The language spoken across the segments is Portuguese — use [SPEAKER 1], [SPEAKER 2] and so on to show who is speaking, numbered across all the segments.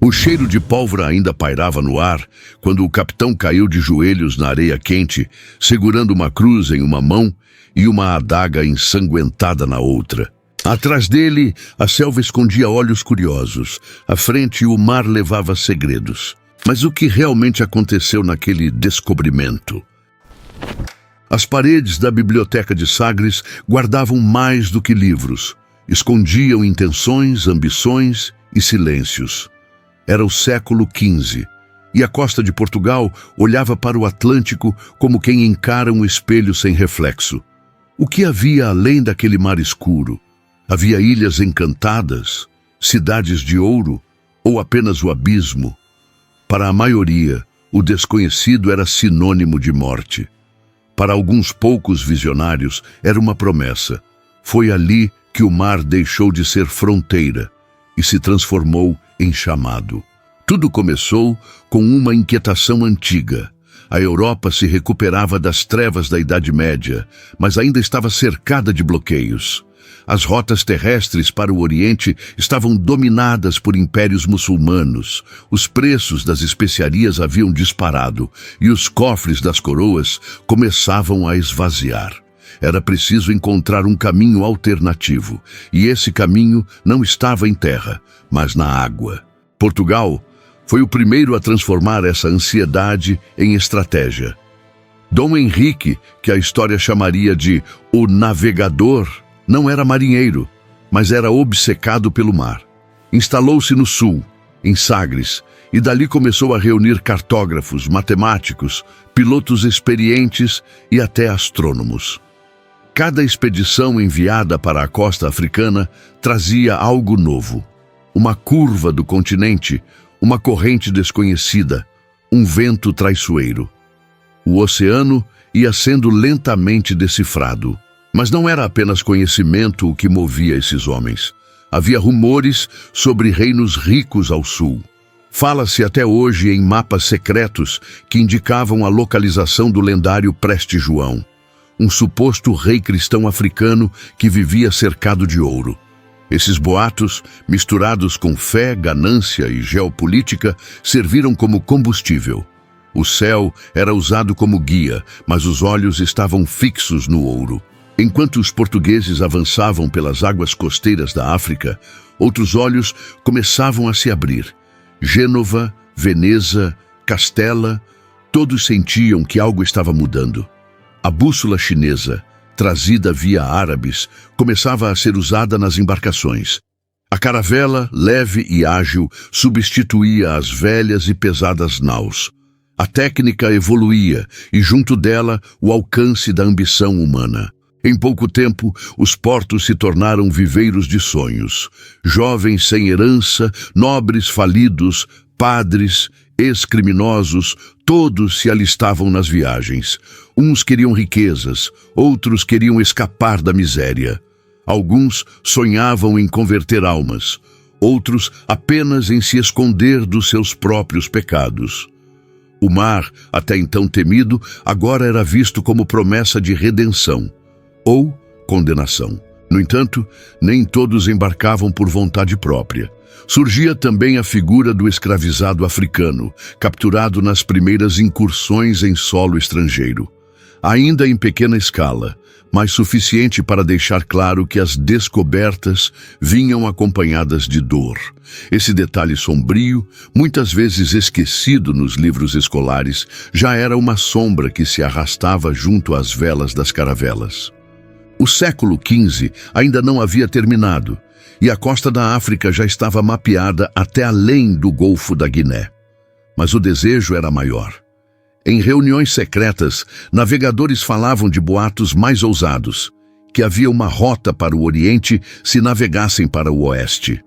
[SPEAKER 1] O cheiro de pólvora ainda pairava no ar quando o capitão caiu de joelhos na areia quente, segurando uma cruz em uma mão e uma adaga ensanguentada na outra. Atrás dele, a selva escondia olhos curiosos. À frente, o mar levava segredos. Mas o que realmente aconteceu naquele descobrimento? As paredes da biblioteca de Sagres guardavam mais do que livros. Escondiam intenções, ambições e silêncios. Era o século XV, e a costa de Portugal olhava para o Atlântico como quem encara um espelho sem reflexo. O que havia além daquele mar escuro? Havia ilhas encantadas, cidades de ouro ou apenas o abismo? Para a maioria, o desconhecido era sinônimo de morte. Para alguns poucos visionários, era uma promessa. Foi ali que o mar deixou de ser fronteira e se transformou em chamado. Tudo começou com uma inquietação antiga. A Europa se recuperava das trevas da Idade Média, mas ainda estava cercada de bloqueios. As rotas terrestres para o Oriente estavam dominadas por impérios muçulmanos. Os preços das especiarias haviam disparado e os cofres das coroas começavam a esvaziar. Era preciso encontrar um caminho alternativo, e esse caminho não estava em terra, mas na água. Portugal foi o primeiro a transformar essa ansiedade em estratégia. Dom Henrique, que a história chamaria de o navegador, não era marinheiro, mas era obcecado pelo mar. Instalou-se no sul, em Sagres, e dali começou a reunir cartógrafos, matemáticos, pilotos experientes e até astrônomos. Cada expedição enviada para a costa africana trazia algo novo. Uma curva do continente, uma corrente desconhecida, um vento traiçoeiro. O oceano ia sendo lentamente decifrado. Mas não era apenas conhecimento o que movia esses homens. Havia rumores sobre reinos ricos ao sul. Fala-se até hoje em mapas secretos que indicavam a localização do lendário Preste João, um suposto rei cristão africano que vivia cercado de ouro. Esses boatos, misturados com fé, ganância e geopolítica, serviram como combustível. O céu era usado como guia, mas os olhos estavam fixos no ouro. Enquanto os portugueses avançavam pelas águas costeiras da África, outros olhos começavam a se abrir. Gênova, Veneza, Castela, todos sentiam que algo estava mudando. A bússola chinesa, trazida via árabes, começava a ser usada nas embarcações. A caravela, leve e ágil, substituía as velhas e pesadas naus. A técnica evoluía e, junto dela, o alcance da ambição humana. Em pouco tempo, os portos se tornaram viveiros de sonhos. Jovens sem herança, nobres falidos, padres, ex-criminosos, todos se alistavam nas viagens. Uns queriam riquezas, outros queriam escapar da miséria. Alguns sonhavam em converter almas, outros apenas em se esconder dos seus próprios pecados. O mar, até então temido, agora era visto como promessa de redenção ou condenação. No entanto, nem todos embarcavam por vontade própria. Surgia também a figura do escravizado africano, capturado nas primeiras incursões em solo estrangeiro. Ainda em pequena escala, mas suficiente para deixar claro que as descobertas vinham acompanhadas de dor. Esse detalhe sombrio, muitas vezes esquecido nos livros escolares, já era uma sombra que se arrastava junto às velas das caravelas. O século XV ainda não havia terminado, e a costa da África já estava mapeada até além do Golfo da Guiné. Mas o desejo era maior. Em reuniões secretas, navegadores falavam de boatos mais ousados, que havia uma rota para o Oriente se navegassem para o Oeste.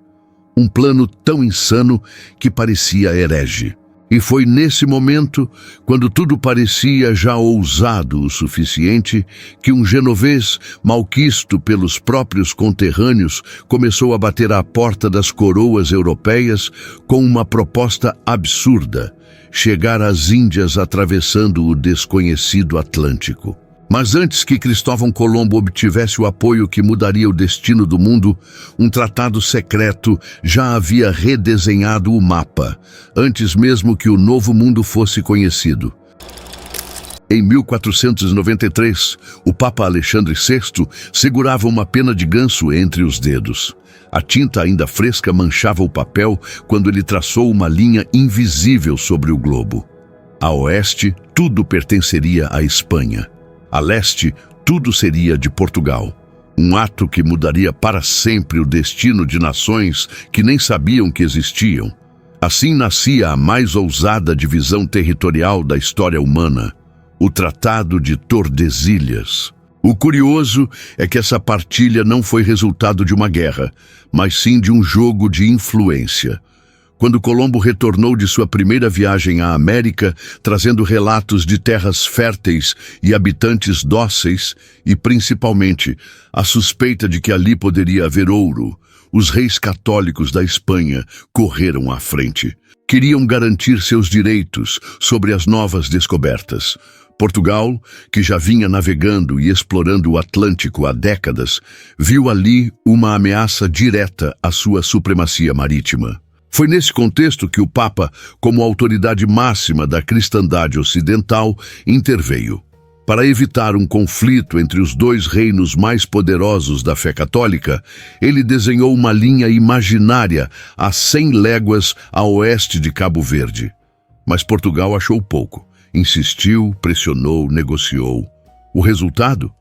[SPEAKER 1] Um plano tão insano que parecia herege. E foi nesse momento, quando tudo parecia já ousado o suficiente, que um genovês, malquisto pelos próprios conterrâneos, começou a bater à porta das coroas europeias com uma proposta absurda: chegar às Índias atravessando o desconhecido Atlântico. Mas antes que Cristóvão Colombo obtivesse o apoio que mudaria o destino do mundo, um tratado secreto já havia redesenhado o mapa, antes mesmo que o novo mundo fosse conhecido. Em 1493, o Papa Alexandre VI segurava uma pena de ganso entre os dedos. A tinta ainda fresca manchava o papel quando ele traçou uma linha invisível sobre o globo. A oeste, tudo pertenceria à Espanha. A leste, tudo seria de Portugal. Um ato que mudaria para sempre o destino de nações que nem sabiam que existiam. Assim nascia a mais ousada divisão territorial da história humana, o Tratado de Tordesilhas. O curioso é que essa partilha não foi resultado de uma guerra, mas sim de um jogo de influência. Quando Colombo retornou de sua primeira viagem à América, trazendo relatos de terras férteis e habitantes dóceis, e principalmente a suspeita de que ali poderia haver ouro, os reis católicos da Espanha correram à frente. Queriam garantir seus direitos sobre as novas descobertas. Portugal, que já vinha navegando e explorando o Atlântico há décadas, viu ali uma ameaça direta à sua supremacia marítima. Foi nesse contexto que o Papa, como autoridade máxima da cristandade ocidental, interveio. Para evitar um conflito entre os dois reinos mais poderosos da fé católica, ele desenhou uma linha imaginária a 100 léguas a oeste de Cabo Verde. Mas Portugal achou pouco. Insistiu, pressionou, negociou. O resultado?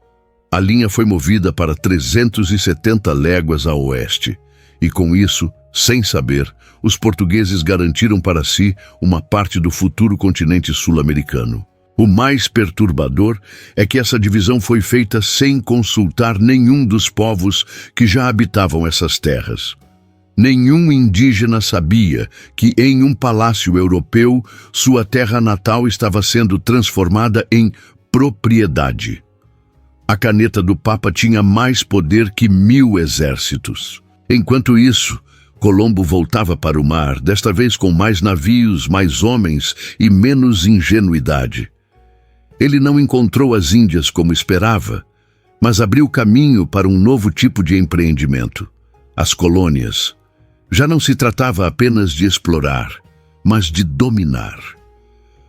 [SPEAKER 1] A linha foi movida para 370 léguas a oeste. E com isso, sem saber, os portugueses garantiram para si uma parte do futuro continente sul-americano. O mais perturbador é que essa divisão foi feita sem consultar nenhum dos povos que já habitavam essas terras. Nenhum indígena sabia que em um palácio europeu sua terra natal estava sendo transformada em propriedade. A caneta do Papa tinha mais poder que 1000 exércitos. Enquanto isso, Colombo voltava para o mar, desta vez com mais navios, mais homens e menos ingenuidade. Ele não encontrou as Índias como esperava, mas abriu caminho para um novo tipo de empreendimento: as colônias. Já não se tratava apenas de explorar, mas de dominar.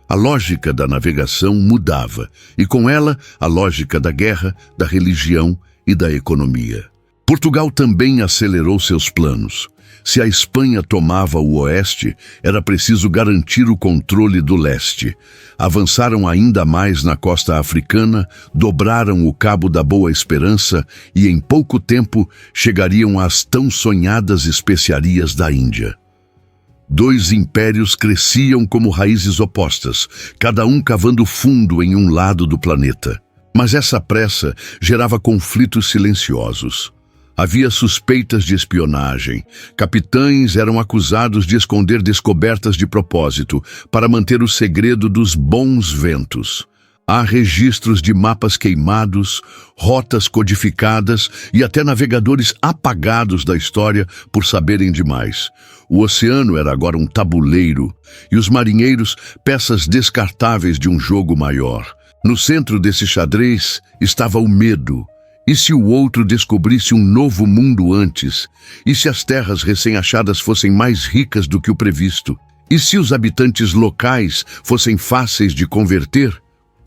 [SPEAKER 1] A lógica da navegação mudava, e com ela a lógica da guerra, da religião e da economia. Portugal também acelerou seus planos. Se a Espanha tomava o oeste, era preciso garantir o controle do leste. Avançaram ainda mais na costa africana, dobraram o Cabo da Boa Esperança e em pouco tempo chegariam às tão sonhadas especiarias da Índia. Dois impérios cresciam como raízes opostas, cada um cavando fundo em um lado do planeta. Mas essa pressa gerava conflitos silenciosos. Havia suspeitas de espionagem. Capitães eram acusados de esconder descobertas de propósito para manter o segredo dos bons ventos. Há registros de mapas queimados, rotas codificadas e até navegadores apagados da história por saberem demais. O oceano era agora um tabuleiro e os marinheiros peças descartáveis de um jogo maior. No centro desse xadrez estava o medo. E se o outro descobrisse um novo mundo antes? E se as terras recém-achadas fossem mais ricas do que o previsto? E se os habitantes locais fossem fáceis de converter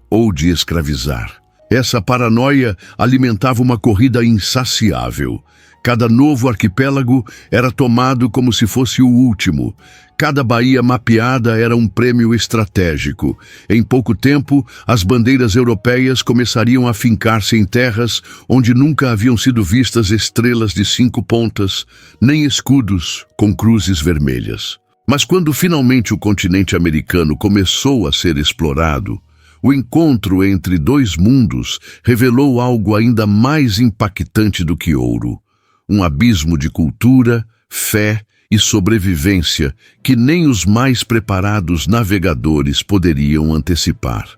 [SPEAKER 1] ou de escravizar? Essa paranoia alimentava uma corrida insaciável. Cada novo arquipélago era tomado como se fosse o último. Cada baía mapeada era um prêmio estratégico. Em pouco tempo, as bandeiras europeias começariam a fincar-se em terras onde nunca haviam sido vistas estrelas de 5 pontas, nem escudos com cruzes vermelhas. Mas quando finalmente o continente americano começou a ser explorado, o encontro entre dois mundos revelou algo ainda mais impactante do que ouro. Um abismo de cultura, fé e sobrevivência que nem os mais preparados navegadores poderiam antecipar.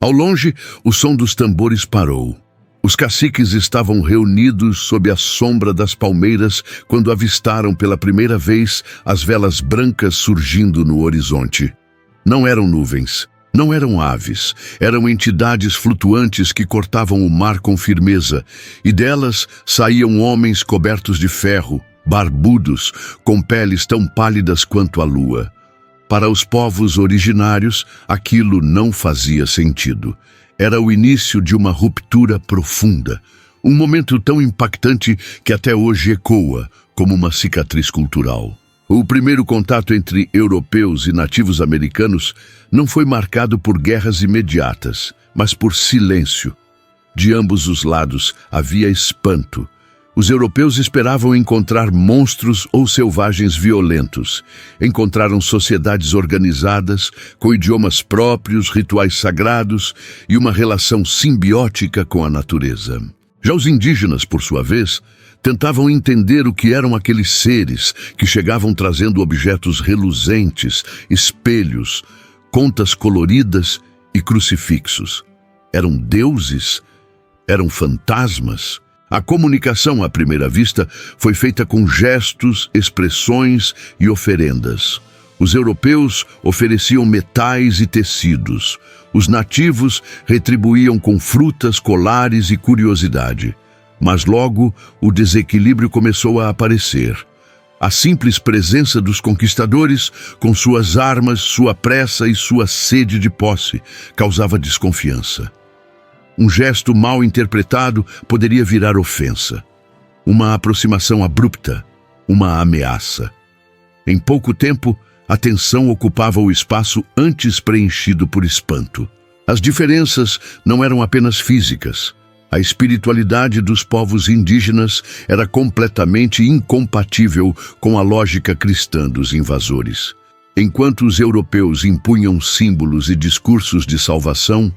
[SPEAKER 1] Ao longe, o som dos tambores parou. Os caciques estavam reunidos sob a sombra das palmeiras quando avistaram pela primeira vez as velas brancas surgindo no horizonte. Não eram nuvens, Não eram aves, eram entidades flutuantes que cortavam o mar com firmeza, e delas saíam homens cobertos de ferro, barbudos, com peles tão pálidas quanto a lua. Para os povos originários, aquilo não fazia sentido. Era o início de uma ruptura profunda, um momento tão impactante que até hoje ecoa como uma cicatriz cultural. O primeiro contato entre europeus e nativos americanos não foi marcado por guerras imediatas, mas por silêncio. De ambos os lados havia espanto. Os europeus esperavam encontrar monstros ou selvagens violentos. Encontraram sociedades organizadas, com idiomas próprios, rituais sagrados e uma relação simbiótica com a natureza. Já os indígenas, por sua vez, tentavam entender o que eram aqueles seres que chegavam trazendo objetos reluzentes, espelhos, contas coloridas e crucifixos. Eram deuses? Eram fantasmas? A comunicação à primeira vista foi feita com gestos, expressões e oferendas. Os europeus ofereciam metais e tecidos. Os nativos retribuíam com frutas, colares e curiosidade. Mas logo o desequilíbrio começou a aparecer. A simples presença dos conquistadores, com suas armas, sua pressa e sua sede de posse, causava desconfiança. Um gesto mal interpretado poderia virar ofensa. Uma aproximação abrupta, uma ameaça. Em pouco tempo, a tensão ocupava o espaço antes preenchido por espanto. As diferenças não eram apenas físicas. A espiritualidade dos povos indígenas era completamente incompatível com a lógica cristã dos invasores. Enquanto os europeus impunham símbolos e discursos de salvação,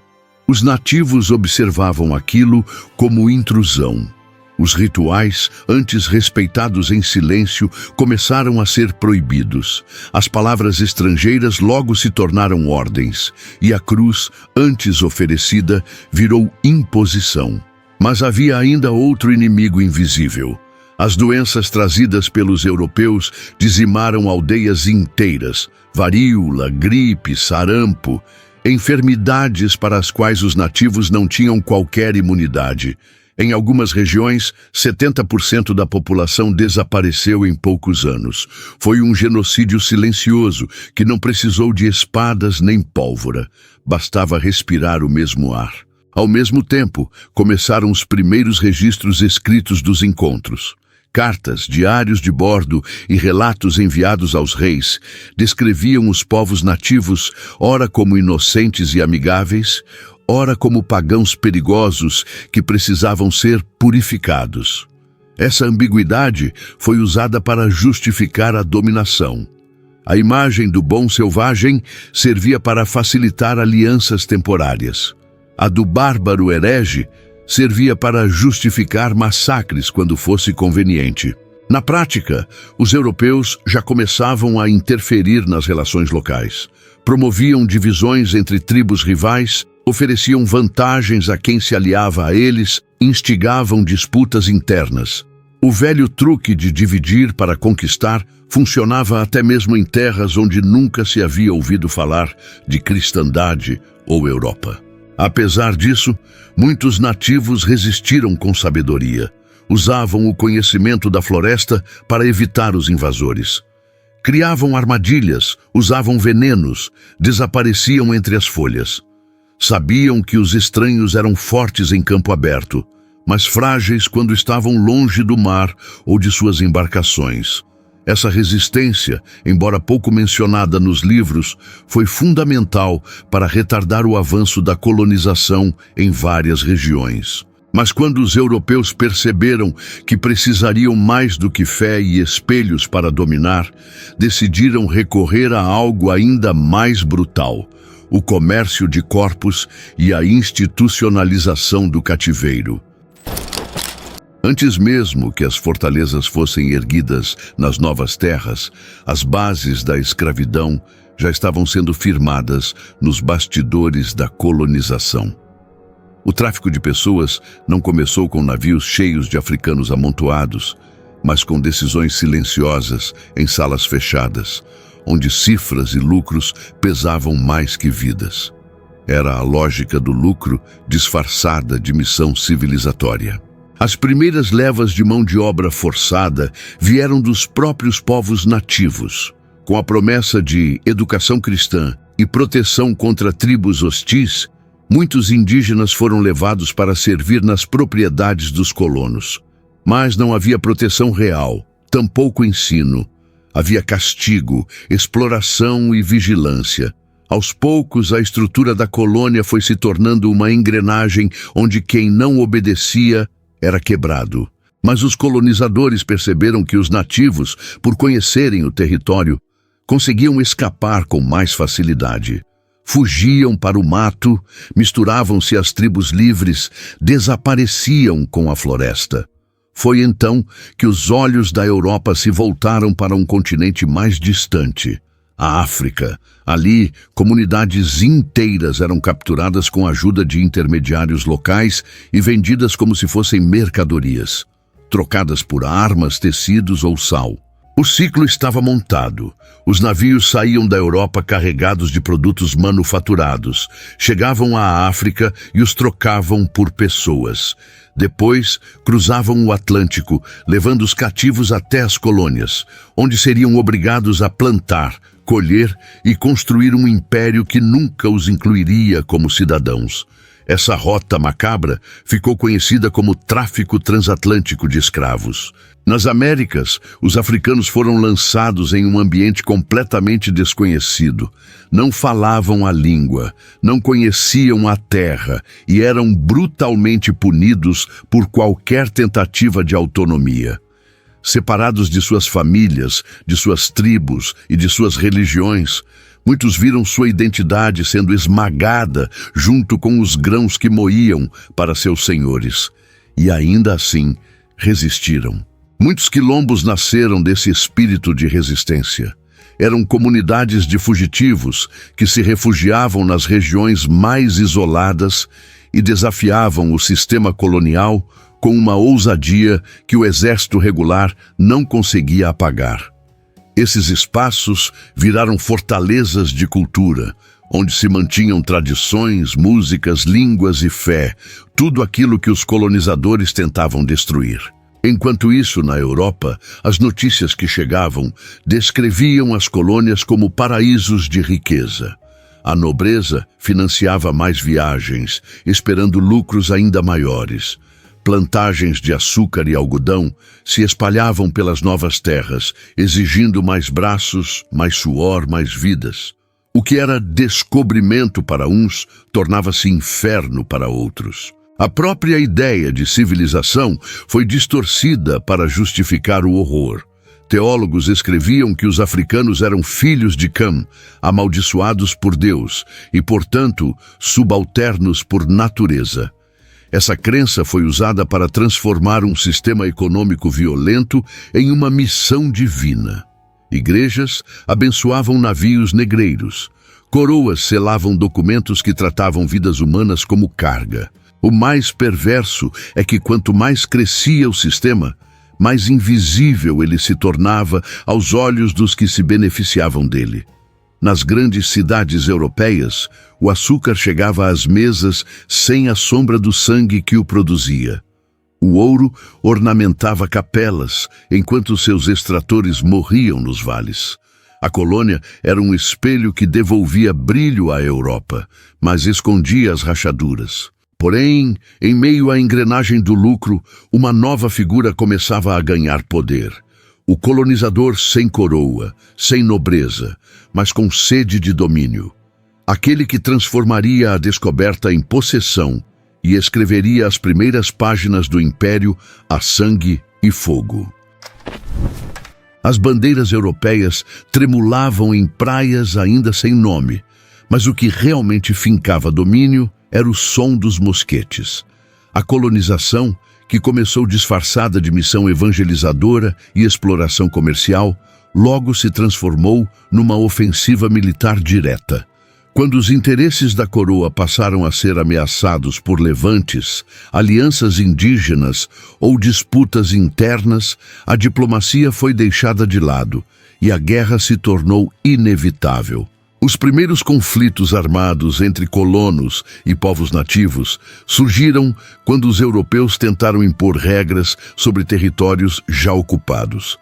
[SPEAKER 1] os nativos observavam aquilo como intrusão. Os rituais, antes respeitados em silêncio, começaram a ser proibidos. As palavras estrangeiras logo se tornaram ordens, e a cruz, antes oferecida, virou imposição. Mas havia ainda outro inimigo invisível. As doenças trazidas pelos europeus dizimaram aldeias inteiras: varíola, gripe, sarampo, enfermidades para as quais os nativos não tinham qualquer imunidade. Em algumas regiões, 70% da população desapareceu em poucos anos. Foi um genocídio silencioso que não precisou de espadas nem pólvora. Bastava respirar o mesmo ar. Ao mesmo tempo, começaram os primeiros registros escritos dos encontros. Cartas, diários de bordo e relatos enviados aos reis descreviam os povos nativos, ora como inocentes e amigáveis, ora como pagãos perigosos que precisavam ser purificados. Essa ambiguidade foi usada para justificar a dominação. A imagem do bom selvagem servia para facilitar alianças temporárias. A do bárbaro herege servia para justificar massacres quando fosse conveniente. Na prática, os europeus já começavam a interferir nas relações locais. Promoviam divisões entre tribos rivais, ofereciam vantagens a quem se aliava a eles, instigavam disputas internas. O velho truque de dividir para conquistar funcionava até mesmo em terras onde nunca se havia ouvido falar de cristandade ou Europa. Apesar disso, muitos nativos resistiram com sabedoria. Usavam o conhecimento da floresta para evitar os invasores. Criavam armadilhas, usavam venenos, desapareciam entre as folhas. Sabiam que os estranhos eram fortes em campo aberto, mas frágeis quando estavam longe do mar ou de suas embarcações. Essa resistência, embora pouco mencionada nos livros, foi fundamental para retardar o avanço da colonização em várias regiões. Mas quando os europeus perceberam que precisariam mais do que fé e espelhos para dominar, decidiram recorrer a algo ainda mais brutal: o comércio de corpos e a institucionalização do cativeiro. Antes mesmo que as fortalezas fossem erguidas nas novas terras, as bases da escravidão já estavam sendo firmadas nos bastidores da colonização. O tráfico de pessoas não começou com navios cheios de africanos amontoados, mas com decisões silenciosas em salas fechadas, onde cifras e lucros pesavam mais que vidas. Era a lógica do lucro disfarçada de missão civilizatória. As primeiras levas de mão de obra forçada vieram dos próprios povos nativos. Com a promessa de educação cristã e proteção contra tribos hostis, muitos indígenas foram levados para servir nas propriedades dos colonos. Mas não havia proteção real, tampouco ensino. Havia castigo, exploração e vigilância. Aos poucos, a estrutura da colônia foi se tornando uma engrenagem onde quem não obedecia era quebrado. Mas os colonizadores perceberam que os nativos, por conhecerem o território, conseguiam escapar com mais facilidade. Fugiam para o mato, misturavam-se às tribos livres, desapareciam com a floresta. Foi então que os olhos da Europa se voltaram para um continente mais distante, a África. Ali, comunidades inteiras eram capturadas com a ajuda de intermediários locais e vendidas como se fossem mercadorias, trocadas por armas, tecidos ou sal. O ciclo estava montado. Os navios saíam da Europa carregados de produtos manufaturados, chegavam à África e os trocavam por pessoas. Depois, cruzavam o Atlântico, levando os cativos até as colônias, onde seriam obrigados a plantar, colher e construir um império que nunca os incluiria como cidadãos. Essa rota macabra ficou conhecida como tráfico transatlântico de escravos. Nas Américas, os africanos foram lançados em um ambiente completamente desconhecido. Não falavam a língua, não conheciam a terra e eram brutalmente punidos por qualquer tentativa de autonomia. Separados de suas famílias, de suas tribos e de suas religiões, muitos viram sua identidade sendo esmagada junto com os grãos que moíam para seus senhores. E ainda assim, resistiram. Muitos quilombos nasceram desse espírito de resistência. Eram comunidades de fugitivos que se refugiavam nas regiões mais isoladas e desafiavam o sistema colonial com uma ousadia que o exército regular não conseguia apagar. Esses espaços viraram fortalezas de cultura, onde se mantinham tradições, músicas, línguas e fé, tudo aquilo que os colonizadores tentavam destruir. Enquanto isso, na Europa, as notícias que chegavam descreviam as colônias como paraísos de riqueza. A nobreza financiava mais viagens, esperando lucros ainda maiores. Plantagens de açúcar e algodão se espalhavam pelas novas terras, exigindo mais braços, mais suor, mais vidas. O que era descobrimento para uns tornava-se inferno para outros. A própria ideia de civilização foi distorcida para justificar o horror. Teólogos escreviam que os africanos eram filhos de Cam, amaldiçoados por Deus e, portanto, subalternos por natureza. Essa crença foi usada para transformar um sistema econômico violento em uma missão divina. Igrejas abençoavam navios negreiros. Coroas selavam documentos que tratavam vidas humanas como carga. O mais perverso é que quanto mais crescia o sistema, mais invisível ele se tornava aos olhos dos que se beneficiavam dele. Nas grandes cidades europeias, o açúcar chegava às mesas sem a sombra do sangue que o produzia. O ouro ornamentava capelas, enquanto seus extratores morriam nos vales. A colônia era um espelho que devolvia brilho à Europa, mas escondia as rachaduras. Porém, em meio à engrenagem do lucro, uma nova figura começava a ganhar poder. O colonizador sem coroa, sem nobreza, mas com sede de domínio. Aquele que transformaria a descoberta em possessão e escreveria as primeiras páginas do império a sangue e fogo. As bandeiras europeias tremulavam em praias ainda sem nome, mas o que realmente fincava domínio era o som dos mosquetes. A colonização, que começou disfarçada de missão evangelizadora e exploração comercial, logo se transformou numa ofensiva militar direta. Quando os interesses da coroa passaram a ser ameaçados por levantes, alianças indígenas ou disputas internas, a diplomacia foi deixada de lado e a guerra se tornou inevitável. Os primeiros conflitos armados entre colonos e povos nativos surgiram quando os europeus tentaram impor regras sobre territórios já ocupados.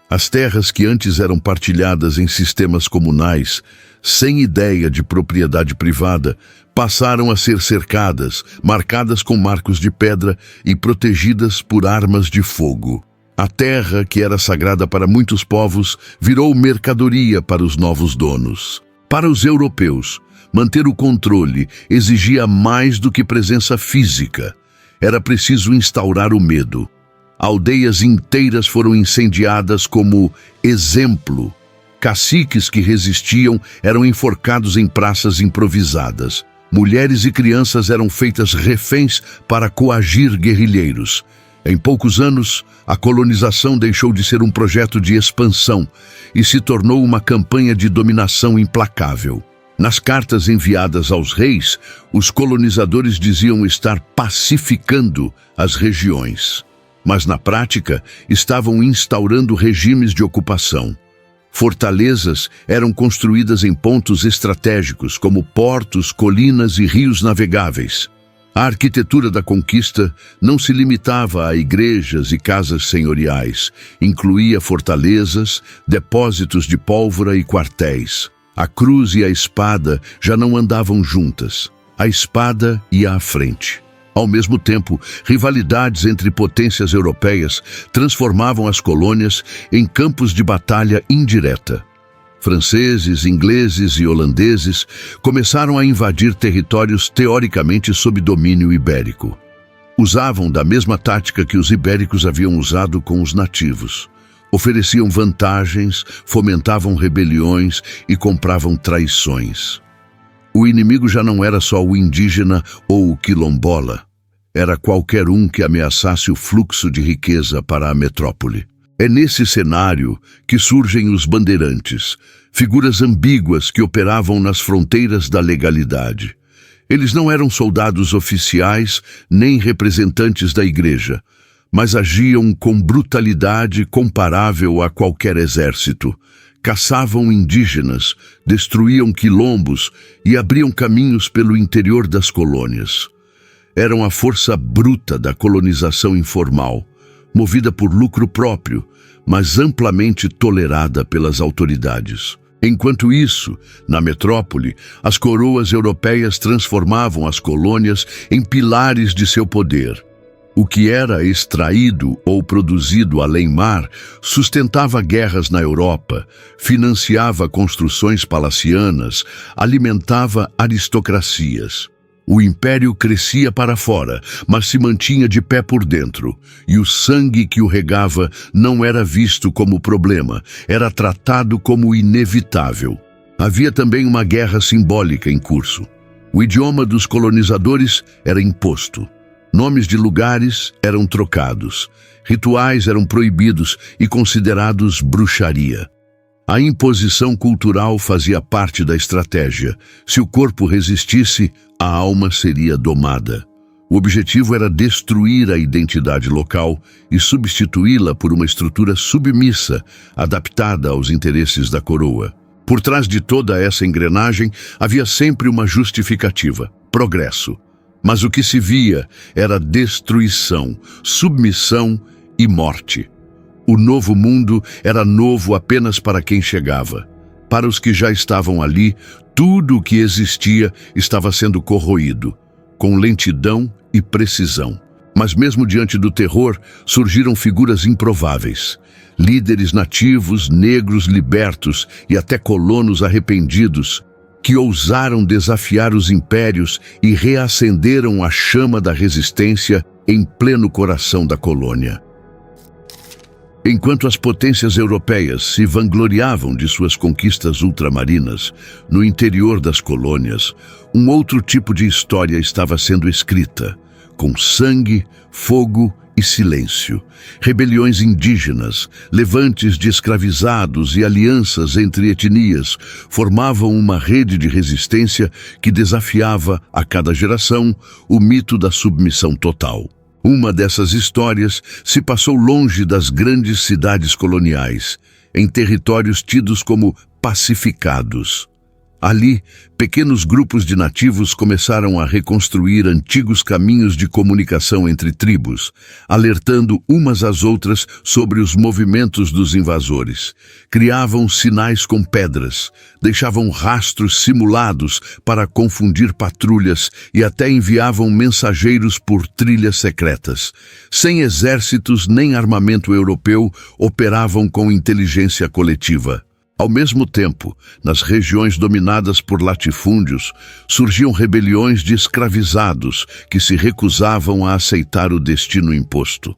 [SPEAKER 1] As terras que antes eram partilhadas em sistemas comunais, sem ideia de propriedade privada, passaram a ser cercadas, marcadas com marcos de pedra e protegidas por armas de fogo. A terra, que era sagrada para muitos povos, virou mercadoria para os novos donos. Para os europeus, manter o controle exigia mais do que presença física. Era preciso instaurar o medo. Aldeias inteiras foram incendiadas como exemplo. Caciques que resistiam eram enforcados em praças improvisadas. Mulheres e crianças eram feitas reféns para coagir guerrilheiros. Em poucos anos, a colonização deixou de ser um projeto de expansão e se tornou uma campanha de dominação implacável. Nas cartas enviadas aos reis, os colonizadores diziam estar pacificando as regiões, mas na prática estavam instaurando regimes de ocupação. Fortalezas eram construídas em pontos estratégicos, como portos, colinas e rios navegáveis. A arquitetura da conquista não se limitava a igrejas e casas senhoriais. Incluía fortalezas, depósitos de pólvora e quartéis. A cruz e a espada já não andavam juntas. A espada ia à frente. Ao mesmo tempo, rivalidades entre potências europeias transformavam as colônias em campos de batalha indireta. Franceses, ingleses e holandeses começaram a invadir territórios teoricamente sob domínio ibérico. Usavam da mesma tática que os ibéricos haviam usado com os nativos. Ofereciam vantagens, fomentavam rebeliões e compravam traições. O inimigo já não era só o indígena ou o quilombola. Era qualquer um que ameaçasse o fluxo de riqueza para a metrópole. É nesse cenário que surgem os bandeirantes, figuras ambíguas que operavam nas fronteiras da legalidade. Eles não eram soldados oficiais nem representantes da igreja, mas agiam com brutalidade comparável a qualquer exército. Caçavam indígenas, destruíam quilombos e abriam caminhos pelo interior das colônias. Eram a força bruta da colonização informal, movida por lucro próprio, mas amplamente tolerada pelas autoridades. Enquanto isso, na metrópole, as coroas europeias transformavam as colônias em pilares de seu poder. O que era extraído ou produzido além-mar sustentava guerras na Europa, financiava construções palacianas, alimentava aristocracias. O império crescia para fora, mas se mantinha de pé por dentro, e o sangue que o regava não era visto como problema, era tratado como inevitável. Havia também uma guerra simbólica em curso. O idioma dos colonizadores era imposto. Nomes de lugares eram trocados. Rituais eram proibidos e considerados bruxaria. A imposição cultural fazia parte da estratégia. Se o corpo resistisse, a alma seria domada. O objetivo era destruir a identidade local e substituí-la por uma estrutura submissa, adaptada aos interesses da coroa. Por trás de toda essa engrenagem, havia sempre uma justificativa: progresso. Mas o que se via era destruição, submissão e morte. O novo mundo era novo apenas para quem chegava. Para os que já estavam ali, tudo o que existia estava sendo corroído, com lentidão e precisão. Mas mesmo diante do terror, surgiram figuras improváveis. Líderes nativos, negros libertos e até colonos arrependidos, que ousaram desafiar os impérios e reacenderam a chama da resistência em pleno coração da colônia. Enquanto as potências europeias se vangloriavam de suas conquistas ultramarinas, no interior das colônias, um outro tipo de história estava sendo escrita, com sangue, fogo e silêncio. Rebeliões indígenas, levantes de escravizados e alianças entre etnias formavam uma rede de resistência que desafiava, a cada geração, o mito da submissão total. Uma dessas histórias se passou longe das grandes cidades coloniais, em territórios tidos como pacificados. Ali, pequenos grupos de nativos começaram a reconstruir antigos caminhos de comunicação entre tribos, alertando umas às outras sobre os movimentos dos invasores. Criavam sinais com pedras, deixavam rastros simulados para confundir patrulhas e até enviavam mensageiros por trilhas secretas. Sem exércitos nem armamento europeu, operavam com inteligência coletiva. Ao mesmo tempo, nas regiões dominadas por latifúndios, surgiam rebeliões de escravizados que se recusavam a aceitar o destino imposto.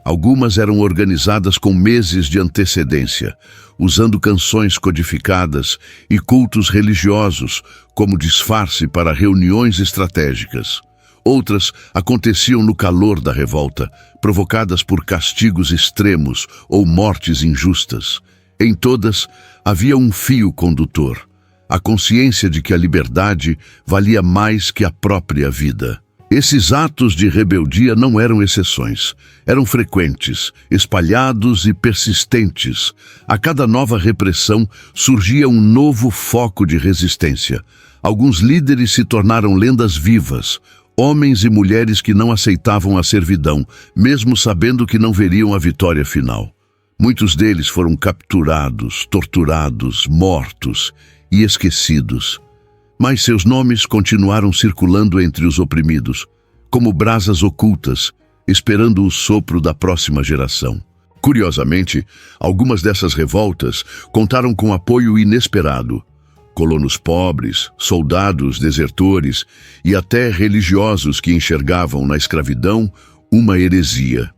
[SPEAKER 1] Algumas eram organizadas com meses de antecedência, usando canções codificadas e cultos religiosos como disfarce para reuniões estratégicas. Outras aconteciam no calor da revolta, provocadas por castigos extremos ou mortes injustas. Em todas, havia um fio condutor, a consciência de que a liberdade valia mais que a própria vida. Esses atos de rebeldia não eram exceções, eram frequentes, espalhados e persistentes. A cada nova repressão surgia um novo foco de resistência. Alguns líderes se tornaram lendas vivas, homens e mulheres que não aceitavam a servidão, mesmo sabendo que não veriam a vitória final. Muitos deles foram capturados, torturados, mortos e esquecidos. Mas seus nomes continuaram circulando entre os oprimidos, como brasas ocultas, esperando o sopro da próxima geração. Curiosamente, algumas dessas revoltas contaram com apoio inesperado. Colonos pobres, soldados desertores e até religiosos que enxergavam na escravidão uma heresia.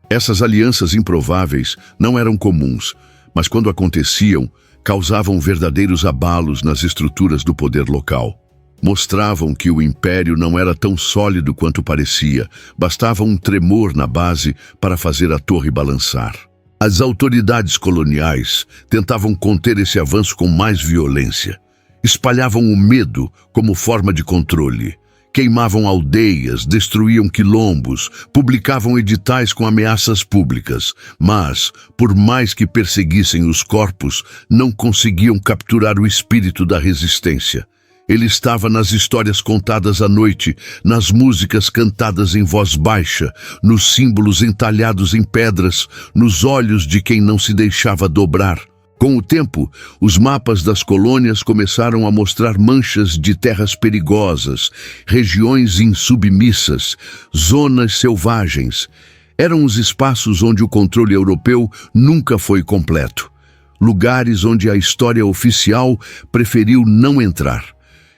[SPEAKER 1] Essas alianças improváveis não eram comuns, mas quando aconteciam, causavam verdadeiros abalos nas estruturas do poder local. Mostravam que o império não era tão sólido quanto parecia, bastava um tremor na base para fazer a torre balançar. As autoridades coloniais tentavam conter esse avanço com mais violência. Espalhavam o medo como forma de controle. Queimavam aldeias, destruíam quilombos, publicavam editais com ameaças públicas, mas, por mais que perseguissem os corpos, não conseguiam capturar o espírito da resistência. Ele estava nas histórias contadas à noite, nas músicas cantadas em voz baixa, nos símbolos entalhados em pedras, nos olhos de quem não se deixava dobrar. Com o tempo, os mapas das colônias começaram a mostrar manchas de terras perigosas, regiões insubmissas, zonas selvagens. Eram os espaços onde o controle europeu nunca foi completo. Lugares onde a história oficial preferiu não entrar.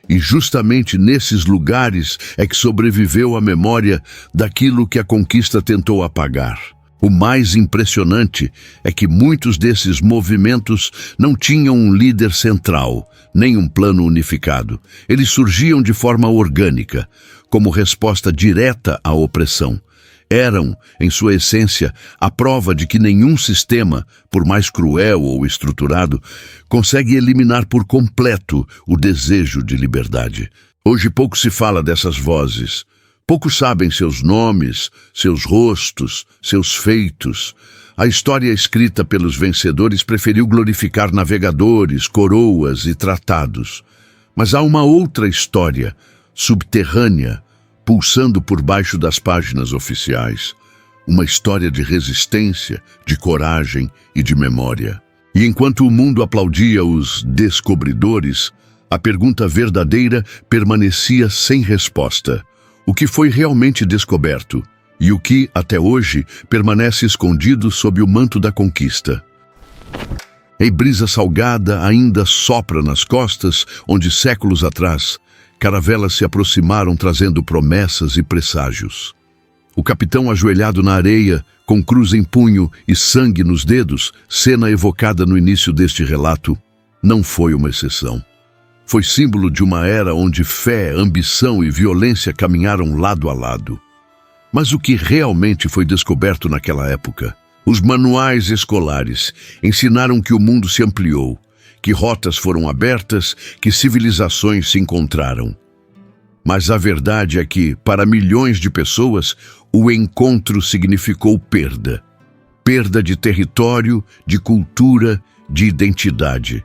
[SPEAKER 1] E justamente nesses lugares é que sobreviveu a memória daquilo que a conquista tentou apagar. O mais impressionante é que muitos desses movimentos não tinham um líder central, nem um plano unificado. Eles surgiam de forma orgânica, como resposta direta à opressão. Eram, em sua essência, a prova de que nenhum sistema, por mais cruel ou estruturado, consegue eliminar por completo o desejo de liberdade. Hoje pouco se fala dessas vozes. Poucos sabem seus nomes, seus rostos, seus feitos. A história escrita pelos vencedores preferiu glorificar navegadores, coroas e tratados. Mas há uma outra história, subterrânea, pulsando por baixo das páginas oficiais. Uma história de resistência, de coragem e de memória. E enquanto o mundo aplaudia os descobridores, a pergunta verdadeira permanecia sem resposta. O que foi realmente descoberto e o que, até hoje, permanece escondido sob o manto da conquista. E brisa salgada ainda sopra nas costas, onde séculos atrás, caravelas se aproximaram trazendo promessas e presságios. O capitão ajoelhado na areia, com cruz em punho e sangue nos dedos, cena evocada no início deste relato, não foi uma exceção. Foi símbolo de uma era onde fé, ambição e violência caminharam lado a lado. Mas o que realmente foi descoberto naquela época? Os manuais escolares ensinaram que o mundo se ampliou, que rotas foram abertas, que civilizações se encontraram. Mas a verdade é que, para milhões de pessoas, o encontro significou perda. Perda de território, de cultura, de identidade.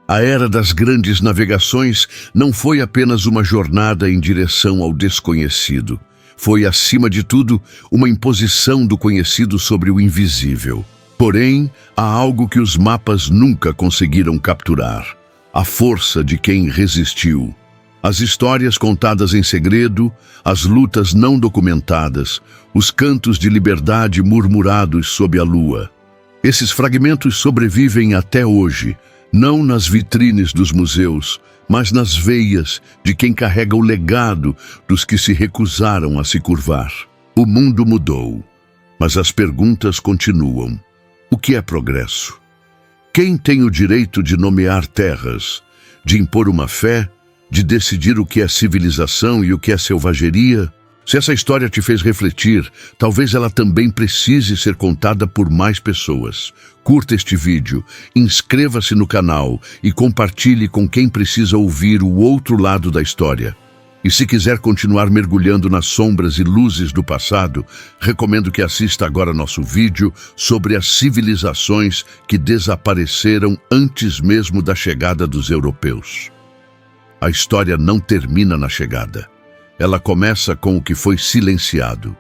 [SPEAKER 1] A era das grandes navegações não foi apenas uma jornada em direção ao desconhecido. Foi, acima de tudo, uma imposição do conhecido sobre o invisível. Porém, há algo que os mapas nunca conseguiram capturar: a força de quem resistiu. As histórias contadas em segredo, as lutas não documentadas, os cantos de liberdade murmurados sob a lua. Esses fragmentos sobrevivem até hoje, não nas vitrines dos museus, mas nas veias de quem carrega o legado dos que se recusaram a se curvar. O mundo mudou, mas as perguntas continuam. O que é progresso? Quem tem o direito de nomear terras, de impor uma fé, de decidir o que é civilização e o que é selvageria? Se essa história te fez refletir, talvez ela também precise ser contada por mais pessoas. Curta este vídeo, inscreva-se no canal e compartilhe com quem precisa ouvir o outro lado da história. E se quiser continuar mergulhando nas sombras e luzes do passado, recomendo que assista agora nosso vídeo sobre as civilizações que desapareceram antes mesmo da chegada dos europeus. A história não termina na chegada. Ela começa com o que foi silenciado.